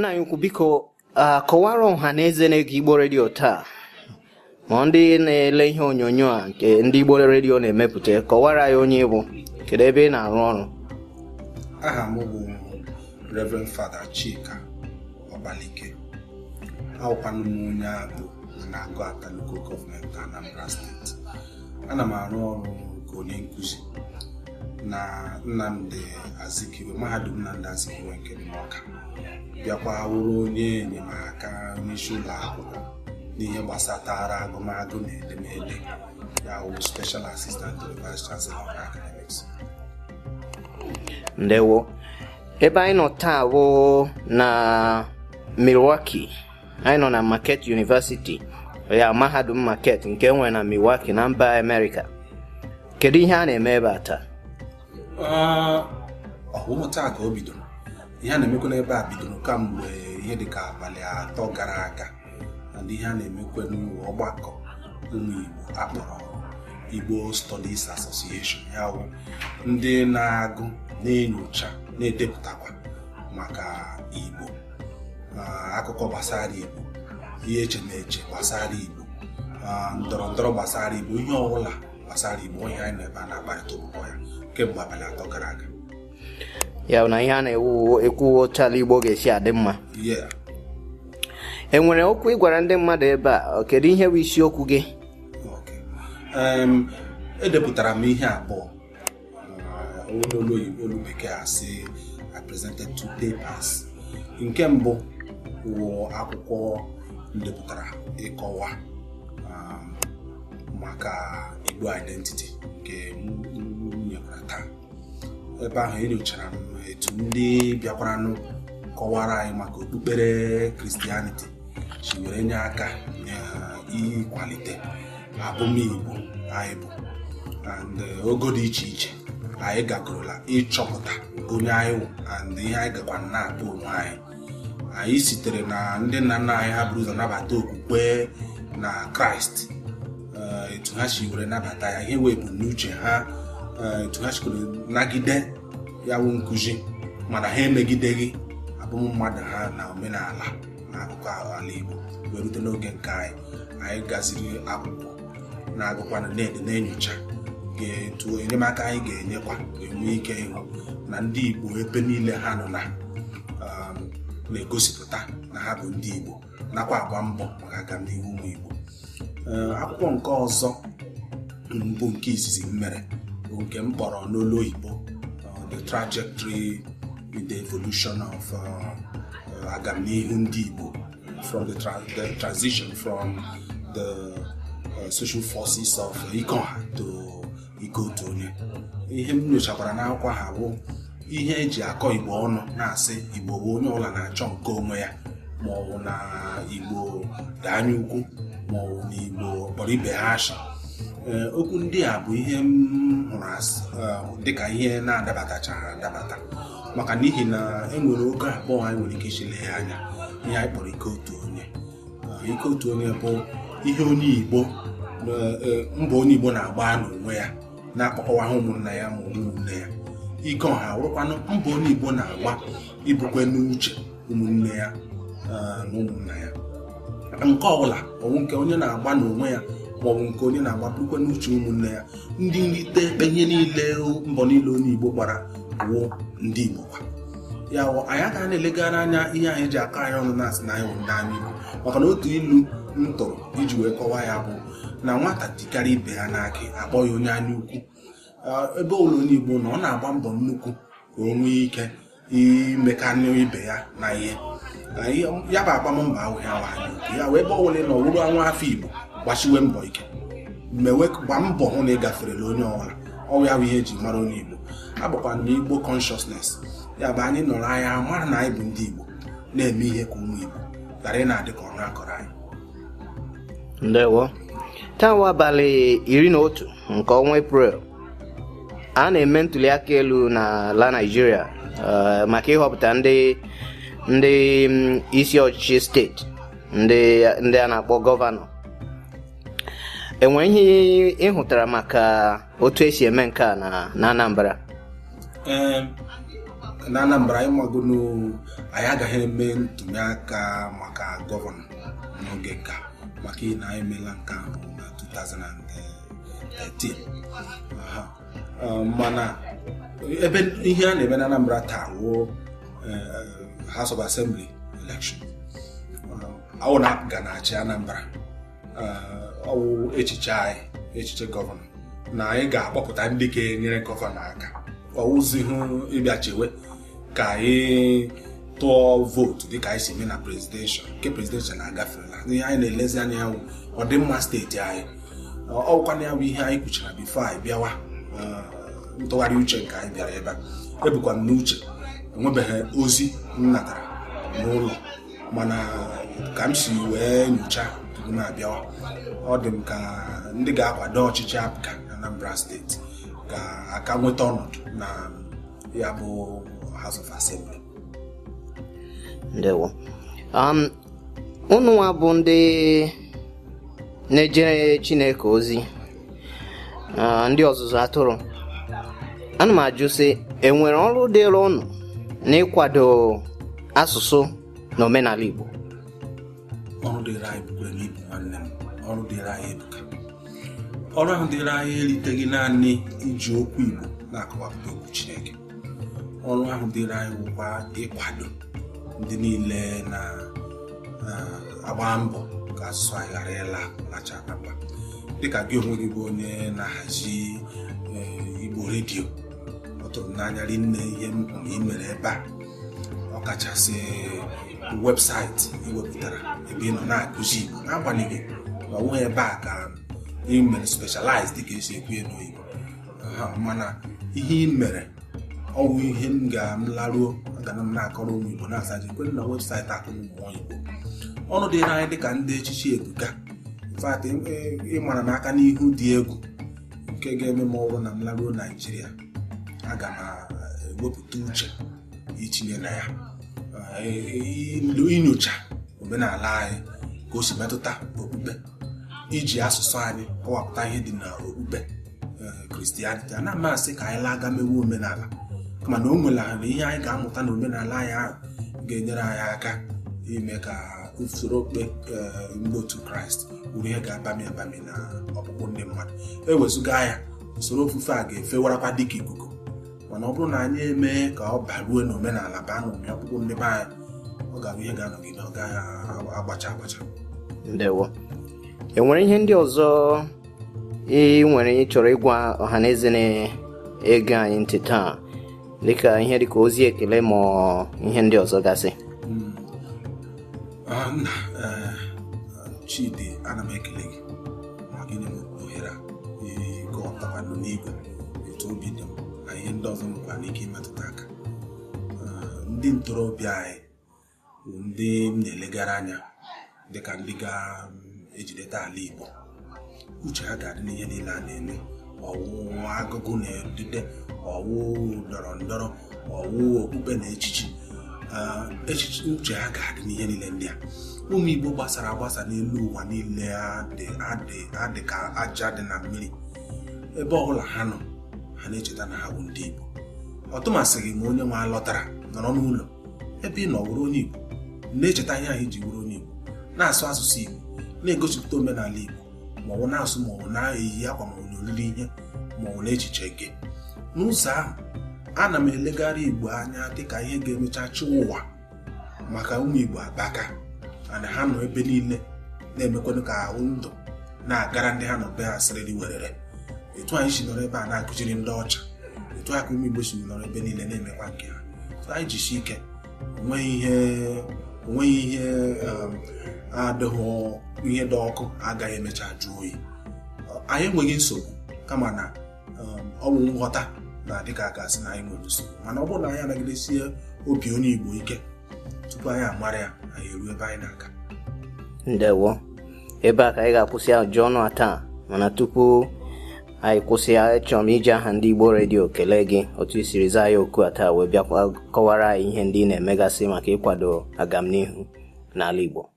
nna anyị ukwu biko kọwara ọha na eze na-ege Igbo redio taa ma ndị na-ele ihe onyonyo a nke ndị Igbo redio na-emepụta, kọwara ya onye bụ kedu ebe ị na-arụ ọrụ. Aha m bụ Reverend Father Chika Obalike. Awụkwanụ m onye Agụ na-agụ ata local government Anambra State. Ana m arụ ọrụ ka onye nkụzi na Nnamdi Azikiwe, mahadum Nnamdi Azikiwe nke dị n'Awka. Bịakwa wụrụ onye enyemaka onyeisi ụlọ akwụkwọ n'ihe gbasatara agụmagụ na edemede, ya wụ special assistant to the vice chancellor of academics. Ndewo. Ebe anyị nọ taa bụ na Milwaukee. Anyị nọ na Marquette University, ya mahadum Marquette nke nwere na Milwaukee na mba America. Kedu ihe a na-eme ebe a taa? Taa ka o bidoro. Ihe a na-emekwa n'ebe a bidoro kamgbe ihe dịka abalị 3 gara aga. Na ihe a na-emekwa n'ọgbakọ ụmụ Igbo akpọrọ Igbo Studies Association, ya wụ ndị na-agụ, na-enyocha, na-edepụtakwa maka Igbo, akụkọ gbasara Igbo, ihe echemeche gbasara Igbo, ndọrọndọrọ gbasara Igbo, ihe ọbụla gbasara Igbo. Ihe anyị na-ebe a na-akparịta ụbụbọ ya kemgbe abalị 3 gara aga. Ya na ihe a na-ekwu ochala Igbo ga-esi adị mma. Enwere okwu ị gwara ndị mmadụ ebe a, kedu ihe bụ isiokwu gị? Edepụtara m ihe abụọ. Olu Oyibo, olu Bekee asị I presented 2 papers. Nke mbụ wụ akwụkwọ ndepụtara ịkọwa maka Igbo identity nke nyekwara taa. Ebe ahụ enyochara m etu ndị bịakwaranụ kọwara anyị maka okpukpere Christianity si were nye aka ịkwalite abụmigbo anyị bụ, and ogo dị iche iche anyị gagorola ịchọpụta onye anyị wụ and ihe anyị gakwa na-akpọ onwe anyị. Anyị sitere na ndị nna nna anyị ha bụrụ ụzọ nabata okwukwe na Kraịst, etu ha si were nabata ya, ihe wee bụ n'uche ha, etu ha sikwere nagide ya wụ nkụzi, mana ha emegideghị abụmụmmadụ ha na omenala na akụkọ ala Igbo. Wee rute n'oge nke anyị gaziri akwụkwọ na-agụkwana na-enyocha ga-etu enyemaka anyị ga-enyekwa enwe ike ịhụ na ndị Igbo ebe niile ha nọ na-egosipụta na ha bụ ndị Igbo, nakwa agba mbọ maka agamnihu ụmụ Igbo. Akwụkwọ nke ọzọ mbụ nke izizi m mere bụ nke m kpọrọ n'olu oyibo The Trajectory in the Evolution of agamnihu ndị Igbo, from the transition from the social forces of Ikoha to Ikotu onye. Ihe m nyochakwara n'akwụkwọ ha bụ ihe eji akọ Igbo ọnụ na-asị Igbo bụ onye ọbụla na-achọ nke onwe ya, ma ọ bụ na Igbo dị anya ukwu, ma ọ bụ na Igbo kpọrọ ibe ha asị. Okwu ndị a bụ ihe m hụrụ dịka ihe na-adabatachaghị adabata, maka n'ihi na enwere oge abụọ anyị nwere ike ichile ya anya. Ihe anyị kpọrọ ike otu onye. Ike otu onye bụ ihe onye Igbo, mbọ onye Igbo na-agba n'onwe ya, na-akpọkọwa ha ụmụnna ya ma ụmụnne ya. Ike ọha wụrụkwanụ mbọ onye Igbo na-agba ibukwe n'uche ụmụnne ya na ụmụnna ya. Nke ọbụla ọwụ nke onye na-agba n'onwe ya maọbụ nke onye na-agbapụkwe n'uche ụmụnne ya. Ndị nrite ekpenye niile mbọ niile onye Igbo gbara wụ ndị Igbo kwa. Ya wụ anyị agaghị na-elegara anya ihe anyị ji aka anyị ọnụ na-asị na anyị wụ ndị anyị Igbo, maka na otu ilu m tụrụ iji wee kọwaa ya bụ na nwata tikarị ibe ya n'akị akpọ ya onye anya ukwu. Ebe ụlọ onye Igbo na ọ na-agba mbọ nnukwu ka o nwee ike imekanụ ibe ya na ihe ya bụ agbammbọ ahụ ya anya ukwu. Ya wee ebe ọwụla na ọwụrụ anwa afọ Igbo gbasiwe mbọ ike, gba mbọ hụ na ị gaferela onye ọbụla. Ọwụ ya bụ ihe eji mara onye Igbo. Abụkwa na Igbo consciousness, ya bụ anyị nọrọ anya mara na anyị bụ ndị Igbo na-eme ihe ka ụmụ Igbo ghara ị na-adị ka ọrụ akọrọ anyị. Ndewo. Taa bụ abalị 11 nke ọnwa April. A na-eme ntuli aka elu n'ala Nigeria maka ịhọpụta ndị isi ọchịchị steeti, ndị a na-akpọ gọvanọ. Enwere ihe ịhụtara maka otu esi eme nke a na Anambra? na Anambra anyị magonu anyị agaghị eme ntuli aka maka gọvanọ n'oge nka maka na anyị emela nke ahụ na 2013. Mana ebe ihe a na-eme na Anambra taa wụ House of Assembly election. Ọ na-aga na-achị Anambra ọwụ echiche gọvanọ na anyị ga-akpọpụta ndị ga-enyere gọvanọ aka. Ọwụzighị ịbịa chewe ka anyị tụọ vootu dịka anyị si eme na presidential nke presidential na-agafela. Ihe anyị na-elezi anya ya ọdịmma steeti anyị. Ọkwana ya bụ ihe anyị kwuchara bifo anyị bịawa ntụgharị uche nke anyị bịara ebe a. Ebukwa m n'uche enwebeghị ozi m natara n'ụlọ, mana ka m si wee nyocha tupu m abịawa, ọ dị m ka ndị ga-akwado ọchịchị apụga na Anambra steeti ga-aka nweta ọnọdụ na ya bụ House of Assembly. Ndewo. Unu bụ ndị na-ejere Chineke ozi, ndị ọzụzụ atụrụ. Ana m ajụ sị, enwere ọrụ dịrị unu n'ịkwado asụsụ na omenala Igbo? Ọrụ dịrị anyị bụkwara n'ibu nwanne m. Ọrụ dịrị anyị ebuka. Ọrụ ahụ dịrị anyị eriteghị naanị iji okwu Igbo na-akọwapụta okwu Chineke. Ọrụ ahụ dịrị anyị bụkwa ịkwado ndị niile na-agba mbọ ka asụsụ anyị ghara ịla lacha akpakpa. Dịka gị onwe gị bụ onye na-ahazi Igbo redio, ọ tụrụ m n'anya rinne ihe ị mere ebe a, ọkachasị webụsaịtị iwepụtara ebe ị nọ na-akụzi Igbo n'agbanyeghị ma ọ nweghị ebe a ka ị mere specialized dịka esi ekwu ya n'Igbo. Mana ihe ị mere ọwụ ihe m ga-amlaruo aga na m na-akọrọ ụmụ Igbo na-asaji kwere na webụsaịtị akụrụ ụmụ Igbo. Ọnụ dịrị anyị dịka ndị echichi ebuka. Infat ịmara n'aka n'ihu dị egwu nke ga-eme ma ọrụ na m laruo Naijiria. Aga m ewepụta uche itinye na ya, inyocha omenala anyị ka o si metụta okpukpe, iji asụsụ anyị kọwapụta ihe dị na okpukpe Kristianity. Ana m asị ka anyị laga mewe omenala, mana o nwere ihe anyị ga-amụta na omenala anyị ahụ ga-enyere anyị aka ime ka usoro okpukpe ndị otu Kraịst wuru ihe ga-abami na ọkpụkpụ ndị mmadụ. Ewezuga ya, usoro ofufe a ga-efewarakwa dịka ikuku. Mana ọ bụrụ na anyị eme ka ọ baruo n'omenala baa n'ụmị ọkpụkpụ ndị be anyị, ọ ga-abụ ihe ga-anọgide, ọ gaghị agbacha. Ndewo. Enwere ihe ndị ọzọ ị nwere ịchọrọ ịgwa ọhaneze na-ege anyị ntị taa, dịka ihe dịka ozi ekele ma ihe ndị ọzọ gasị? Chidi, ana m ekele gị maka gịnị m ohere ịkọwapụtakwanụ n'igwe etu obi dị m na ihe ndị ọzọ nwekwa n'ike imetụta aka. Ndị ntorobịa anyị bụ ndị m na-elegara anya dịka ndị ga-ejideta ala Igbo. Uche ha ga-adị n'ihe niile a na-eme, ọwụ agụgụ na edide, ọwụ ndọrọ ndọrọ, ọwụ okpukpe na echichi. Uche ha ga-adị n'ihe niile ndị a. Ụmụ Igbo gbasara agbasa n'elu ụwa niile adị ka aja dị na mmiri. Ebe ọbụla ha nọ, ha na-echeta na ha bụ ndị Igbo. Ọtụmasịghị ma onye nwe alọtara nọrọ n'ụlọ ebe ị nọ wụrụ onye Igbo, na-echeta ihe ahụ iji wụrụ onye Igbo, na-asụ asụsụ Igbo, na-egosipụta omenala Igbo, ma ọ bụ na-asụ ma ọ bụ na-eyi akwa ma ọ bụ n'oriri ihe ma ọ bụ n'echiche gị. N'ụzọ ahụ, ana m elegara Igbo anya dịka ihe ga-emecha chịwa ụwa maka ụmụ Igbo abaka, ana ha nọ ebe niile na-emekwanụ ka ahụ ndụ na-agara ndị ha nọ be ha sịrịrị werere. Etu anyị si nọrọ ebe a na-akụziri ndị ọcha, etu aka ụmụ Igbo si nọrọ ebe niile na-emekwa nke ha. Anyị jisi ike, onweghị ihe adịghị ihe dị ọkụ agaghị emecha jụ oyi. Anyị enweghị nsogbu, kama na ọ bụ nghọta na dịka aka sị na anyị nwere nsogbu. Mana ọ bụrụ na anyị anagidesie obi onye Igbo ike, tupu anyị amara ya, anyị eruo ebe anyị na-aga. Ndewo. Ebe a ka anyị ga-akwụsị ajụ ọnụ taa, mana tupu anyị kwụsị, achọrọ m iji aha ndị Igbo redio kelee gị otu i siri zaa ya oku a taa wee bịa kọwara anyị ihe ndị ị na-emegasị maka ịkwado agamnihu n'ala Igbo.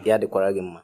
Ya dịkwara gị mma.